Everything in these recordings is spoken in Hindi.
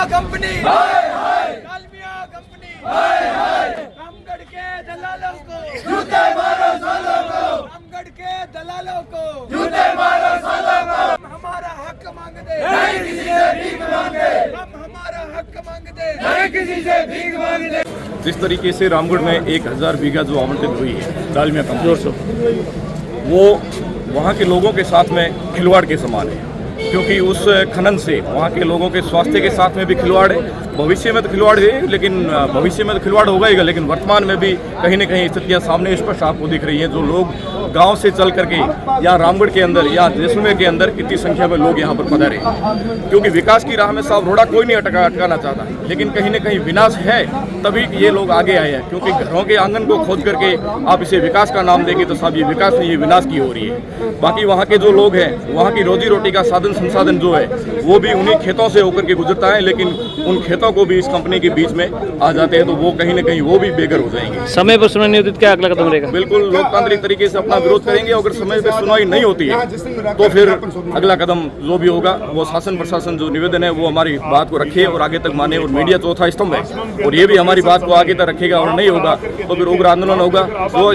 कंपनी, डालमिया कंपनी, रामगढ़ के दलालों को जूते मारो सालों को, रामगढ़ के दलालों को जूते मारो सालों को। हमारा हक मांगते नहीं किसी से भीख मांगे, हम हमारा हक मांगते नहीं किसी से भीख मांगते। जिस तरीके से रामगढ़ में 1000 बीघा जो आवंटित हुई है डालमिया कंपनी, वो वहाँ के लोगों के साथ में खिलवाड़ के समान है, क्योंकि उस खनन से वहाँ के लोगों के स्वास्थ्य के साथ में भी खिलवाड़ है। भविष्य में तो खिलवाड़ है, लेकिन भविष्य में तो खिलवाड़ होगा ही, लेकिन वर्तमान में भी कहीं न कहीं स्थितियाँ सामने स्पष्ट आपको दिख रही हैं। जो लोग गांव से चल करके या रामगढ़ के अंदर या जैसलमेर के अंदर इतनी संख्या में लोग यहाँ पर पधारे, क्योंकि विकास की राह में साहब रोड़ा कोई नहीं अटकाना चाहता, लेकिन कहीं न कहीं विनाश है तभी ये लोग आगे आए हैं। क्योंकि घरों के आंगन को खोद करके आप इसे विकास का नाम देंगे तो साहब ये विकास नहीं, ये विनाश की हो रही है। बाकी वहाँ के जो लोग हैं, वहाँ की रोजी रोटी का साधन संसाधन जो है वो भी उन्हीं खेतों से होकर के गुजरता है, लेकिन उन खेतों को भी इस कंपनी के बीच में आ जाते हैं, तो वो कहीं न कहीं वो भी बेघर हो जाएंगे। समय पर सुनाई नहीं होती तो क्या अगला कदम रहेगा? बिल्कुल लोकतांत्रिक तरीके से अपना विरोध करेंगे। अगर समय पर सुनवाई नहीं होती है तो फिर अगला कदम जो भी होगा वो शासन प्रशासन जो निवेदन है वो हमारी बात को रखे और आगे तक माने। और मीडिया चौथा स्तंभ है और ये भी हमारी बात को आगे तक रखेगा, और नहीं होगा तो फिर उग्र आंदोलन होगा।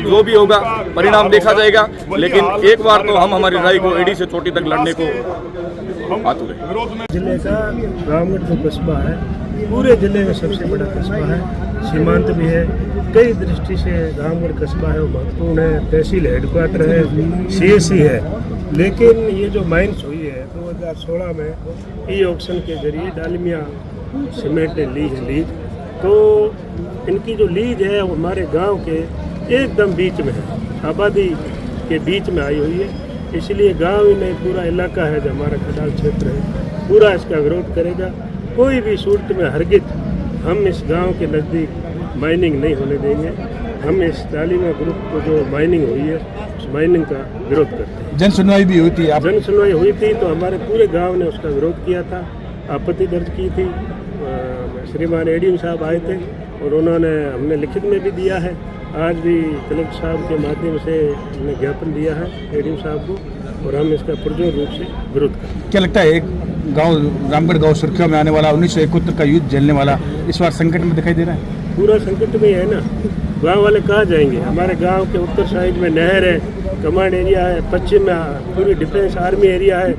जो भी होगा परिणाम देखा जाएगा, लेकिन एक बार तो हम हमारी लड़ाई को एड़ी से चोटी तक लड़ने को आतुर है। जिले का रामगढ़ जो कस्बा है पूरे जिले में सबसे बड़ा कस्बा है, सीमांत भी है। कई दृष्टि से रामगढ़ कस्बा है वो महत्वपूर्ण है, तहसील हेडक्वार्टर है, CSC है। लेकिन ये जो माइंस हुई है 2016 में ई ऑक्शन के जरिए डालमिया सीमेंट ने ली है लीज, तो इनकी जो लीज है वो हमारे गांव के एकदम बीच में है, आबादी के बीच में आई हुई है। इसलिए गांव ही नहीं पूरा इलाका है जो हमारा खदाल क्षेत्र है पूरा इसका विरोध करेगा। कोई भी सूरत में हरगिज हम इस गांव के नज़दीक माइनिंग नहीं होने देंगे। हम इस डालमिया ग्रुप को जो माइनिंग हुई है उस माइनिंग का विरोध करते हैं। जन सुनवाई भी हुई थी, जन सुनवाई हुई थी तो हमारे पूरे गांव ने उसका विरोध किया था, आपत्ति दर्ज की थी। श्रीमान ADM साहब आए थे और उन्होंने हमने लिखित में भी दिया है। आज भी कलेक्टर साहब के माध्यम से हमने ज्ञापन दिया है ADM साहब को, और हम इसका पुरजोर रूप से विरोध करते हैं। क्या लगता है एक गांव रामगढ़ गांव सुर्खियों में आने वाला 1971 का युद्ध झेलने वाला इस बार संकट में दिखाई दे रहा है? पूरा संकट में है ना। गांव वाले कहाँ जाएंगे? हमारे गांव के उत्तर साइड में नहर है, कमांड एरिया है, पश्चिम में पूरी डिफेंस आर्मी एरिया है,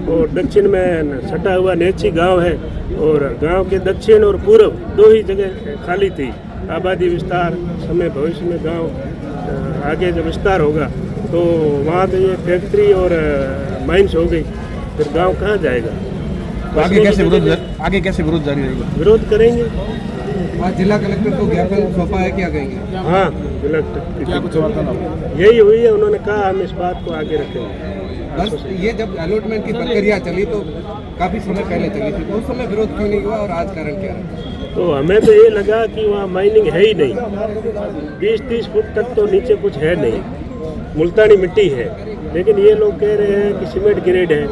और दक्षिण में सटा हुआ नेची गांव है, और गांव के दक्षिण और पूर्व दो ही जगह खाली थी। आबादी विस्तार समय भविष्य में गांव आगे जब विस्तार होगा तो वहाँ तो ये फैक्ट्री और माइंस हो गई, फिर गांव कहाँ जाएगा? आगे कैसे विरोध जारी रहेगा? विरोध करेंगे। आज जिला कलेक्टर को ज्ञापन सौंपा है, क्या कहेंगे? हाँ, कलेक्टर यही हुई है, उन्होंने कहा हम इस बात को आगे रखेंगे। बस ये जब अलॉटमेंट की प्रक्रिया चली तो काफ़ी समय पहले चली थी, तो उस समय विरोध क्यों नहीं हुआ और आज कारण क्या है? तो हमें तो ये लगा कि वहाँ माइनिंग है ही नहीं, 20-30 फुट तक तो नीचे कुछ है नहीं, मुल्तानी मिट्टी है। लेकिन ये लोग कह रहे हैं कि सीमेंट ग्रेड है।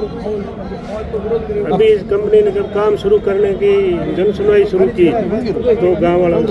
अभी इस कंपनी ने जब काम शुरू करने की जन सुनवाई शुरू की तो गाँव वालों